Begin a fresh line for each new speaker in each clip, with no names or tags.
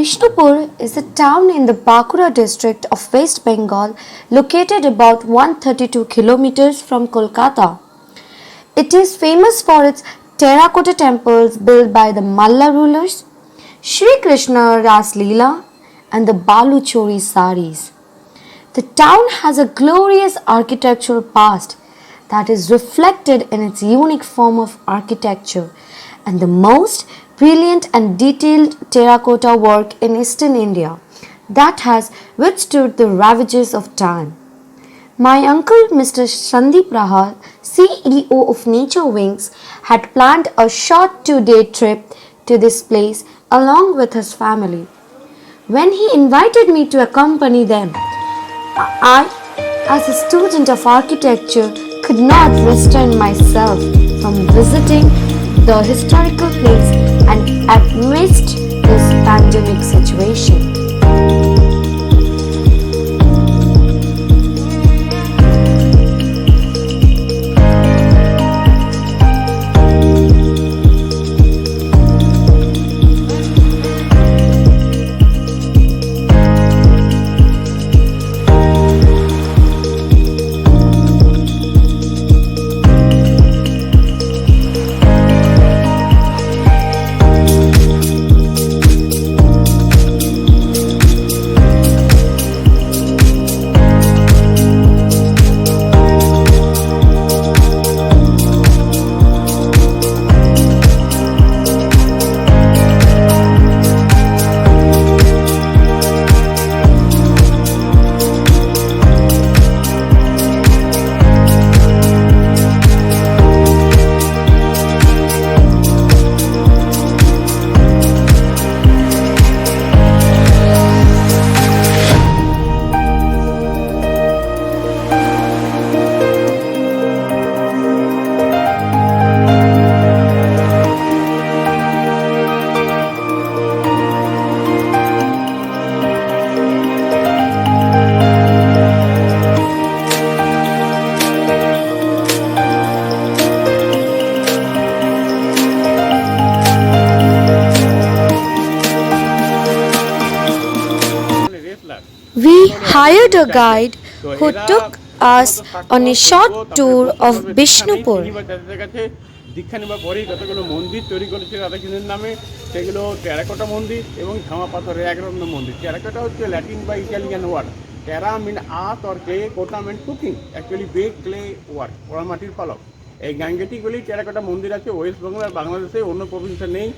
Bishnupur is a town in the Bankura district of West Bengal located about 132 kilometers from Kolkata. It is famous for its terracotta temples built by the Malla rulers, Sri Krishna Ras Leela, and the Baluchori saris. The town has a glorious architectural past that is reflected in its unique form of architecture and the most brilliant and detailed terracotta work in eastern India that has withstood the ravages of time. My uncle, Mr. Sandeep Rahal, CEO of Nature Wings, had planned a short 2-day trip to this place along with his family. When he invited me to accompany them, I, as a student of architecture, could not restrain myself from visiting the historical place and amidst this pandemic situation. We hired a guide who took us on a short tour of Bishnupur.
দীক্ষা নেবার পরেই কতগুলো মন্দির তৈরি করেছে রাধাকৃষ্ণের নামে, সেগুলো টেরাকোটা মন্দির এবং ঝামা পাথরের একরত্ন মন্দির। টেরাকোটা হচ্ছে ল্যাটিন বা Italian word. Terra mean earth or clay, cotta mean cooking, actually bake clay work, পোড়া মাটির পালক। এই গ্যাঙ্গেটিকগুলি টেরাকোটা মন্দির আছে ওয়েস্ট বেঙ্গল আর বাংলাদেশে, অন্য প্রভিন্সে নেই।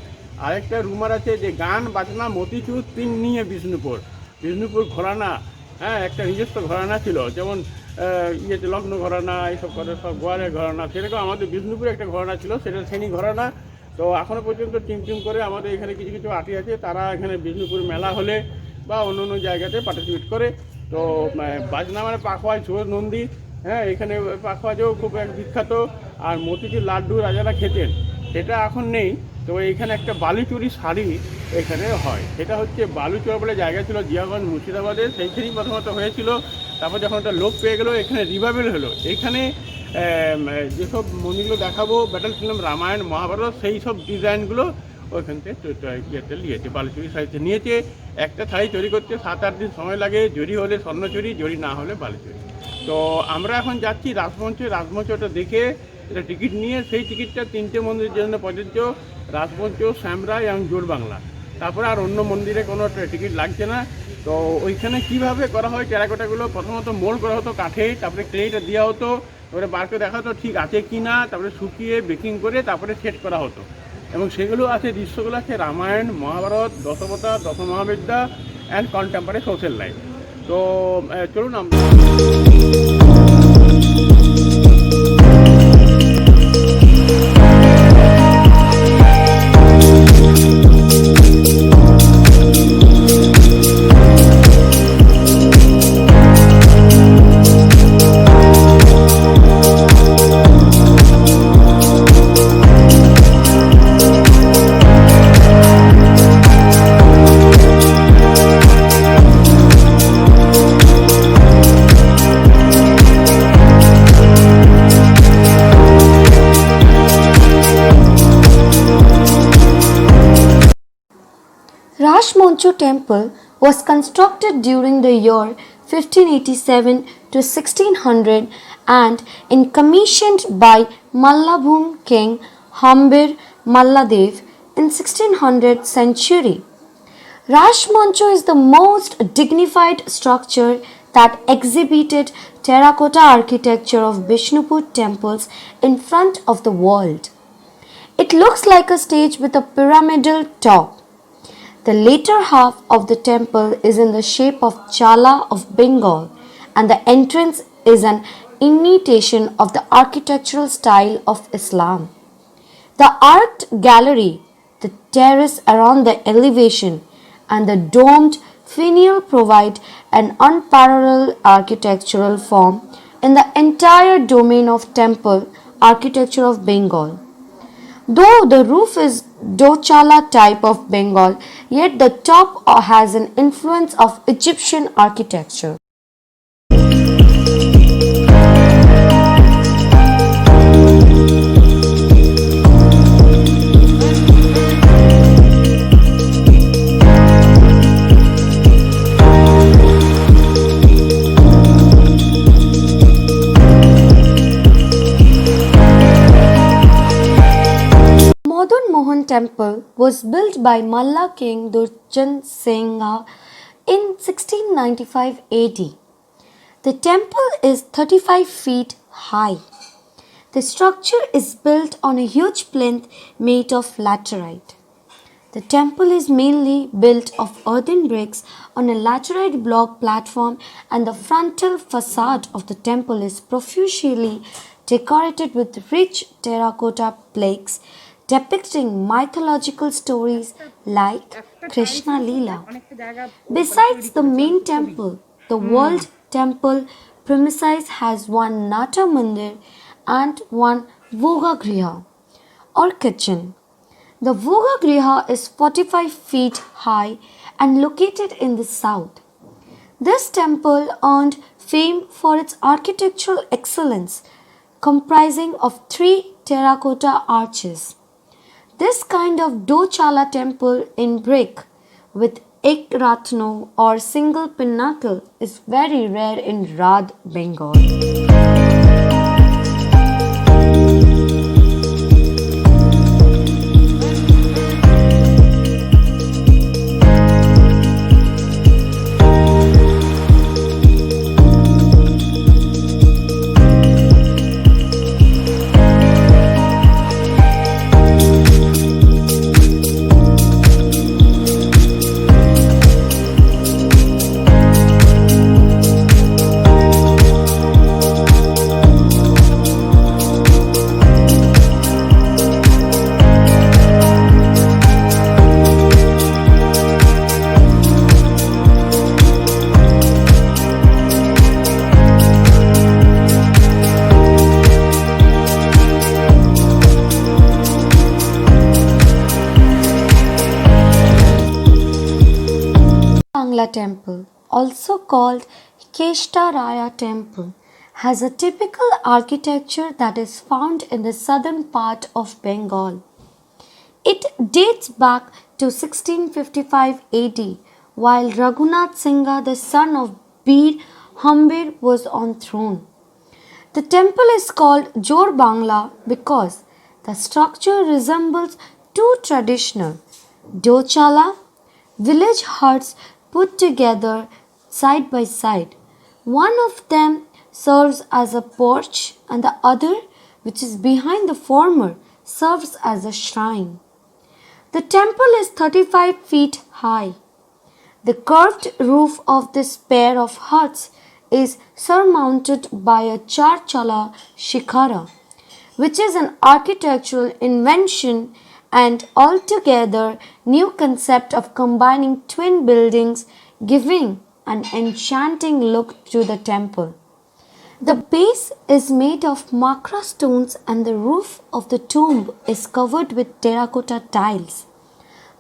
আরেকটা রুমার আছে যে গান বাজনা মতিচুর তিন নিয়ে বিষ্ণুপুর ঘরানা, হ্যাঁ একটা নিজস্ব ঘরানা ছিল, যেমন লগ্ন ঘরানা এইসব করে সব গোয়ারের ঘরানা, সেরকম আমাদের বিষ্ণুপুরে একটা ঘরানা ছিল, সেটা শ্রেণী ঘরানা। তো এখনও পর্যন্ত টিম করে আমাদের এখানে কিছু কিছু আর্টি আছে, তারা এখানে বিষ্ণুপুর মেলা হলে বা অন্য অন্য জায়গাতে পার্টিসিপেট করে। তো বাজনা মানে পাখোয়াজ সুর নন্দী, হ্যাঁ এখানে পাখোয়াজও খুব এক বিখ্যাত। আর মতিচুর লাড্ডু রাজারা খেতেন, সেটা এখন নেই। তো এখানে একটা বালুচুরি শাড়ি এখানে হয়, সেটা হচ্ছে বালুচর বলে জায়গা ছিল জিয়াগঞ্জ মুর্শিদাবাদে, সেইখানেই প্রথমত হয়েছিল। তারপর যখন একটা লোক পেয়ে গেলো, এখানে রিভাইভেল হলো। এখানে যেসব মন্দিরগুলো দেখাবো, ব্যাটেল ফিল্ম রামায়ণ মহাভারত, সেই সব ডিজাইনগুলো ওইখান থেকে ইয়েতে নিয়েছে, বালুচুরি শাড়িতে নিয়েছে। একটা শাড়ি তৈরি করতে 7-8 দিন সময় লাগে, জরি হলে স্বর্ণচুরি, জরি না হলে বালুচুরি। তো আমরা এখন যাচ্ছি রাজমঞ্চটা দেখে এটা টিকিট নিয়ে, সেই টিকিটটা 3টে মন্দিরের জন্য প্রযোজ্য, রাজমঞ্চ, শ্যামরাই এবং জোরবাংলা। তারপরে আর অন্য মন্দিরে কোনো টিকিট লাগছে না। তো ওইখানে কীভাবে করা হয় টেরাকোটাগুলো, প্রথমত মোল্ড করা হতো কাঠে, তারপরে ক্লেটা দেওয়া হতো, তারপরে বার করে দেখা হতো ঠিক আছে কি না, তারপরে শুকিয়ে বেকিং করে তারপরে সেট করা হতো। এবং সেগুলো আছে, দৃশ্যগুলো আছে Ramayana Mahabharata, Dashavatara, Dashamahavidya and contemporary social life. তো চলুন আমরা
Rashmoncho temple was constructed during the year 1587 to 1600 and in commissioned by Mallabhum king Hambir Malladev in 1600th century. Rashmoncho is the most dignified structure that exhibited terracotta architecture of Bishnupur temples in front of the world. It looks like a stage with a pyramidal top. The later half of the temple is in the shape of Chala of Bengal and the entrance is an imitation of the architectural style of Islam. The art gallery, the terrace around the elevation, and the domed finial provide an unparalleled architectural form in the entire domain of temple architecture of Bengal. Though the roof is Dochala type of Bengal, yet the top has an influence of Egyptian architecture. Madan Mohan temple was built by Malla king Durchan Singha in 1695 AD. The temple is 35 feet high. The structure is built on a huge plinth made of laterite. The temple is mainly built of earthen bricks on a laterite block platform, and the frontal facade of the temple is profusely decorated with rich terracotta plaques depicting mythological stories like Krishna Leela. Besides the main temple, the world temple premises has one Nata Mandir and one Voga Griha or kitchen. The Voga Griha is 45 feet high and located in the south. This temple earned fame for its architectural excellence, comprising of 3 terracotta arches. This kind of Dochala temple in brick with ek ratno or single pinnacle is very rare in Rad, Bengal. Bangla temple, also called Keshtaraya temple, has a typical architecture that is found in the southern part of Bengal. It dates back to 1655 AD, while Raghunath Singha, the son of Bir Hambir, was on throne. The temple is called Jor Bangla because the structure resembles two traditional Dochala village huts put together side by side. One of them serves as a porch and the other, which is behind the former, serves as a shrine. The temple is 35 feet high. The curved roof of this pair of huts is surmounted by a charchala shikhara, which is an architectural invention and altogether new concept of combining twin buildings, giving an enchanting look to the temple. The base is made of makra stones and the roof of the tomb is covered with terracotta tiles.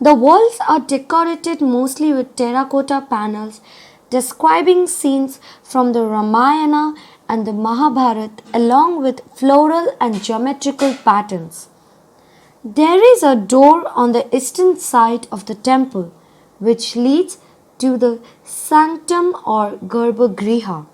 The walls are decorated mostly with terracotta panels describing scenes from the Ramayana and the Mahabharata along with floral and geometrical patterns. There is a door on the eastern side of the temple which leads to the sanctum or Garbhagriha.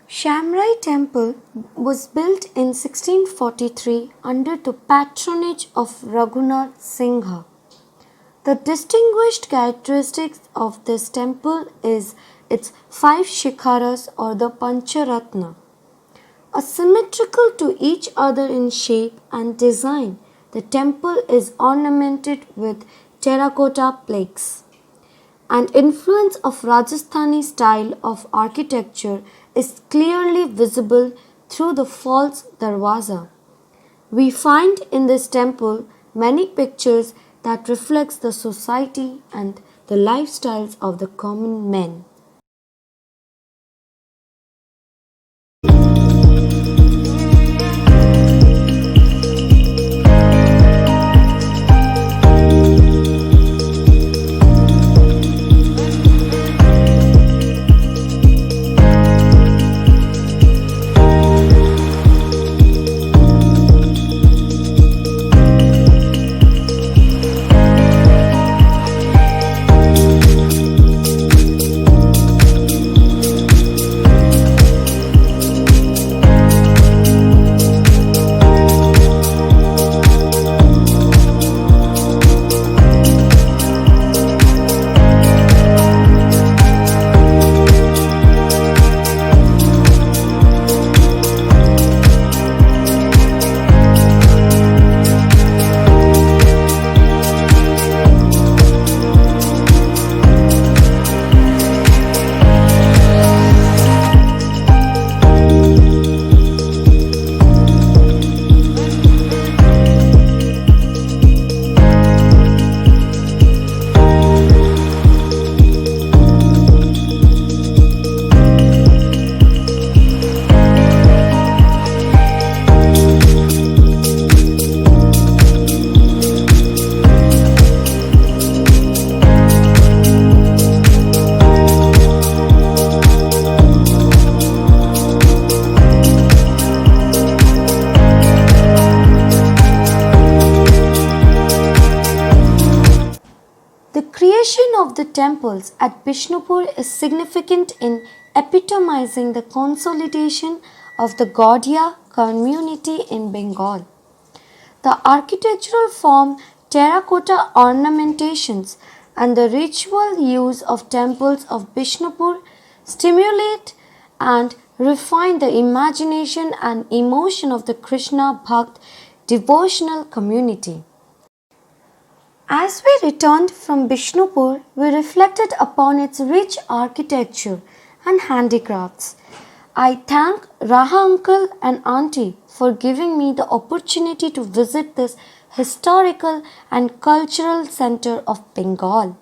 Shamrai Temple was built in 1643 under the patronage of Raghunath Singha. The distinguished characteristics of this temple is its 5 shikharas or the Pancharatna. Asymmetrical to each other in shape and design, the temple is ornamented with terracotta plaques. An influence of Rajasthani style of architecture is clearly visible through the false darwaza. We find in this temple many pictures that reflects the society and the lifestyles of the common men. The creation of the temples at Bishnupur is significant in epitomizing the consolidation of the Gaudiya community in Bengal. The architectural form, terracotta ornamentations, and the ritual use of temples of Bishnupur stimulate and refine the imagination and emotion of the Krishna Bhakt devotional community. As we returned from Bishnupur, we reflected upon its rich architecture and handicrafts. I thank Raha uncle and auntie for giving me the opportunity to visit this historical and cultural center of Bengal.